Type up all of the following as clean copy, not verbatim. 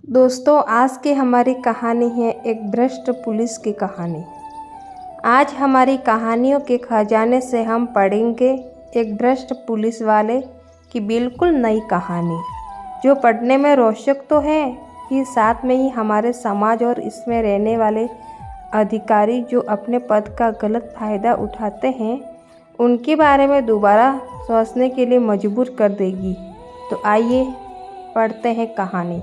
दोस्तों, आज की हमारी कहानी है एक भ्रष्ट पुलिस की कहानी। आज हमारी कहानियों के खजाने से हम पढ़ेंगे एक भ्रष्ट पुलिस वाले की बिल्कुल नई कहानी, जो पढ़ने में रोचक तो है ही, साथ में ही हमारे समाज और इसमें रहने वाले अधिकारी जो अपने पद का गलत फ़ायदा उठाते हैं, उनके बारे में दोबारा सोचने के लिए मजबूर कर देगी। तो आइए पढ़ते हैं कहानी।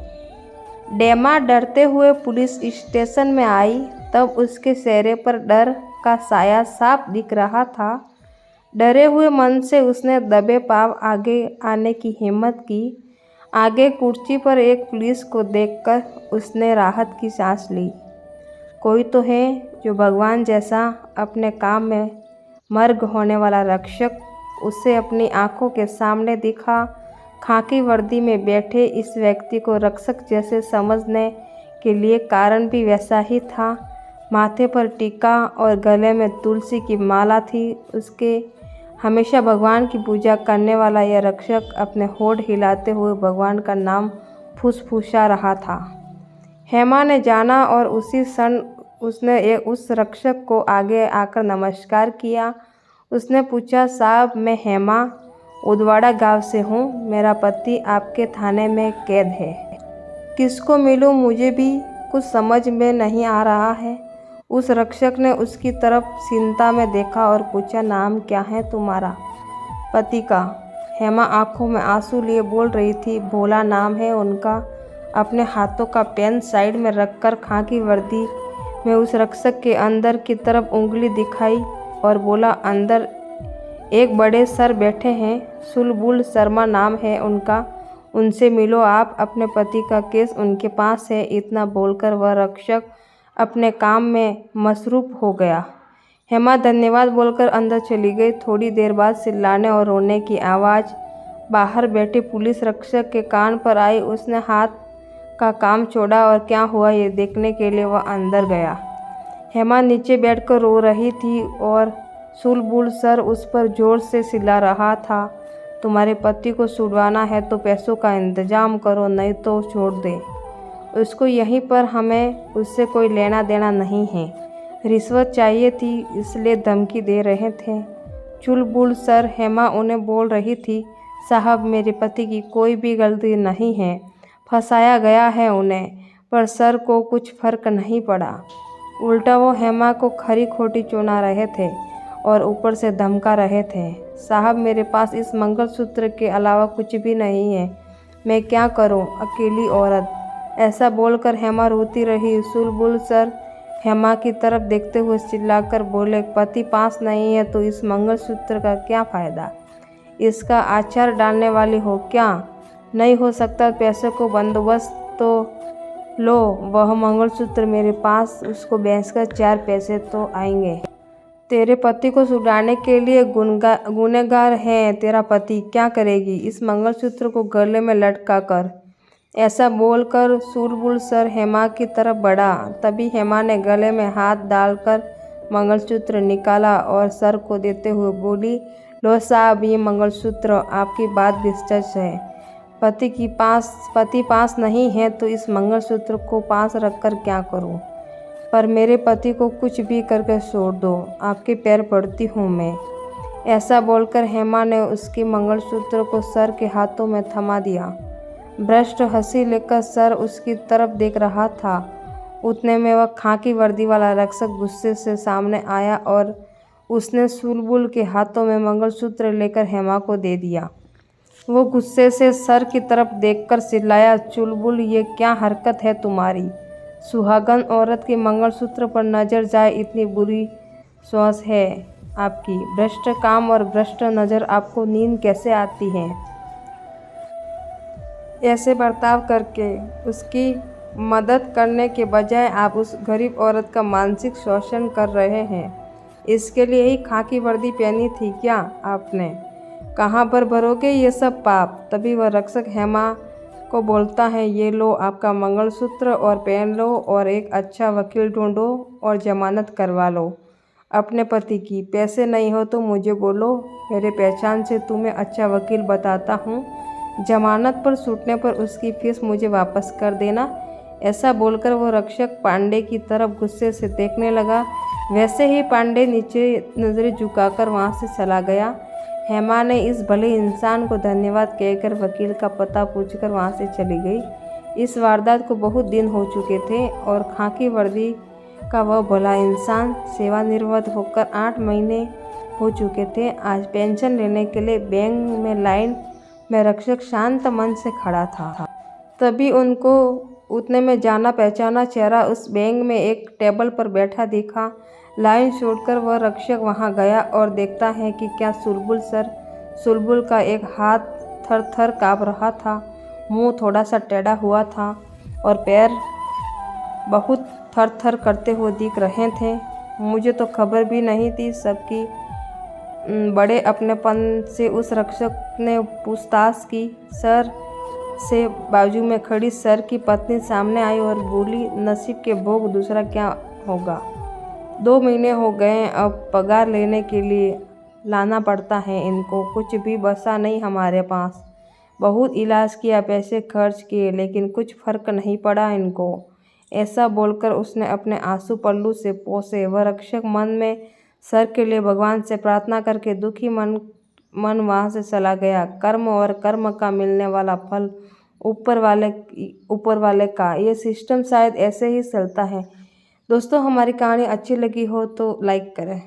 डेमा डरते हुए पुलिस स्टेशन में आई, तब उसके चेहरे पर डर का साया साफ दिख रहा था। डरे हुए मन से उसने दबे पांव आगे आने की हिम्मत की। आगे कुर्सी पर एक पुलिस को देखकर उसने राहत की सांस ली। कोई तो है जो भगवान जैसा अपने काम में मर्ग होने वाला रक्षक उसे अपनी आंखों के सामने दिखा। खाकी वर्दी में बैठे इस व्यक्ति को रक्षक जैसे समझने के लिए कारण भी वैसा ही था। माथे पर टीका और गले में तुलसी की माला थी। उसके हमेशा भगवान की पूजा करने वाला यह रक्षक अपने होठ हिलाते हुए भगवान का नाम फुसफुसा रहा था। हेमा ने जाना और उसी क्षण उसने उस रक्षक को आगे आकर नमस्कार किया। उसने पूछा, साहब मैं हेमा उदवाड़ा गांव से हूँ। मेरा पति आपके थाने में कैद है। किसको मिलूँ, मुझे भी कुछ समझ में नहीं आ रहा है। उस रक्षक ने उसकी तरफ चिंता में देखा और पूछा, नाम क्या है तुम्हारा? पति का। हेमा आंखों में आंसू लिए बोल रही थी, भोला नाम है उनका। अपने हाथों का पेन साइड में रखकर खाकी वर्दी में उस रक्षक के अंदर की तरफ उंगली दिखाई और बोला, अंदर एक बड़े सर बैठे हैं, सुलबुल शर्मा नाम है उनका, उनसे मिलो आप, अपने पति का केस उनके पास है। इतना बोलकर वह रक्षक अपने काम में मसरूफ़ हो गया। हेमा धन्यवाद बोलकर अंदर चली गई। थोड़ी देर बाद चिल्लाने और रोने की आवाज़ बाहर बैठे पुलिस रक्षक के कान पर आई। उसने हाथ का काम छोड़ा और क्या हुआ ये देखने के लिए वह अंदर गया। हेमा नीचे बैठकर रो रही थी और सुलबुल सर उस पर जोर से चिल्ला रहा था, तुम्हारे पति को छुड़वाना है तो पैसों का इंतजाम करो, नहीं तो छोड़ दे उसको यहीं पर, हमें उससे कोई लेना देना नहीं है। रिश्वत चाहिए थी इसलिए धमकी दे रहे थे। चुलबुल सर, हेमा उन्हें बोल रही थी, साहब मेरे पति की कोई भी गलती नहीं है, फंसाया गया है उन्हें। पर सर को कुछ फर्क नहीं पड़ा, उल्टा वो हेमा को खरी खोटी चुना रहे थे और ऊपर से धमका रहे थे। साहब मेरे पास इस मंगलसूत्र के अलावा कुछ भी नहीं है, मैं क्या करूं, अकेली औरत। ऐसा बोलकर हेमा रोती रही। सुलबुल सर हेमा की तरफ देखते हुए चिल्लाकर बोले, पति पास नहीं है तो इस मंगलसूत्र का क्या फ़ायदा? इसका आचार डालने वाली हो क्या? नहीं हो सकता, पैसे को बंदोबस्त तो लो, वह मंगलसूत्र मेरे पास, उसको बेचकर 4 पैसे तो आएंगे। तेरे पति को छुड़ाने के लिए गुनहगार है तेरा पति, क्या करेगी इस मंगलसूत्र को गले में लटका कर? ऐसा बोलकर सुलबुल सर हेमा की तरफ बढ़ा। तभी हेमा ने गले में हाथ डालकर मंगलसूत्र निकाला और सर को देते हुए बोली, लो साहब ये मंगलसूत्र, आपकी बात भी सच है। पति पास नहीं है तो इस मंगलसूत्र को पास रखकर क्या करूं? पर मेरे पति को कुछ भी करके छोड़ दो, आपके पैर पड़ती हूँ मैं। ऐसा बोलकर हेमा ने उसके मंगलसूत्र को सर के हाथों में थमा दिया। भ्रष्ट हंसी लेकर सर उसकी तरफ देख रहा था। उतने में वह खाकी वर्दी वाला रक्षक गुस्से से सामने आया और उसने सुलबुल के हाथों में मंगलसूत्र लेकर हेमा को दे दिया। वो गुस्से से सर की तरफ देखकर चिल्लाया, चुलबुल ये क्या हरकत है तुम्हारी? सुहागन औरत के मंगलसूत्र पर नजर जाए इतनी बुरी सोच है आपकी? भ्रष्ट काम और भ्रष्ट नज़र, आपको नींद कैसे आती है? ऐसे बर्ताव करके उसकी मदद करने के बजाय आप उस गरीब औरत का मानसिक शोषण कर रहे हैं। इसके लिए ही खाकी वर्दी पहनी थी क्या आपने? कहाँ पर भरोगे ये सब पाप? तभी वह रक्षक हेमा को बोलता है, ये लो आपका मंगलसूत्र और पहन लो और एक अच्छा वकील ढूंढो और जमानत करवा लो अपने पति की। पैसे नहीं हो तो मुझे बोलो, मेरे पहचान से तुम्हें अच्छा वकील बताता हूँ। जमानत पर छूटने पर उसकी फीस मुझे वापस कर देना। ऐसा बोलकर वो रक्षक पांडे की तरफ गुस्से से देखने लगा। वैसे ही पांडे नीचे नजरें झुकाकर वहाँ से चला गया। हेमा ने इस भले इंसान को धन्यवाद कहकर वकील का पता पूछकर वहाँ से चली गई। इस वारदात को बहुत दिन हो चुके थे और खाकी वर्दी का वह भला इंसान सेवानिवृत्त होकर 8 महीने हो चुके थे। आज पेंशन लेने के लिए बैंक में लाइन में रक्षक शांत मन से खड़ा था। तभी उनको उतने में जाना पहचाना चेहरा उस बैंक में एक टेबल पर बैठा दिखा। लाइन छोड़कर वह रक्षक वहां गया और देखता है कि क्या सुलबुल सर। सुलबुल का एक हाथ थर थर काँप रहा था, मुंह थोड़ा सा टेढ़ा हुआ था और पैर बहुत थर थर करते हुए दिख रहे थे। मुझे तो खबर भी नहीं थी सबकी। बड़े अपनेपन से उस रक्षक ने पूछताछ की। सर से बाजू में खड़ी सर की पत्नी सामने आई और बोली, नसीब के भोग, दूसरा क्या होगा। 2 महीने हो गए, अब पगार लेने के लिए लाना पड़ता है इनको। कुछ भी बचा नहीं हमारे पास। बहुत इलाज किया, पैसे खर्च किए, लेकिन कुछ फर्क नहीं पड़ा इनको। ऐसा बोलकर उसने अपने आंसू पल्लू से पोंछे। वह रक्षक मन में सर के लिए भगवान से प्रार्थना करके दुखी मन वहाँ से चला गया। कर्म और कर्म का मिलने वाला फल ऊपर वाले का। ये सिस्टम शायद ऐसे ही चलता है। दोस्तों, हमारी कहानी अच्छी लगी हो तो लाइक करें।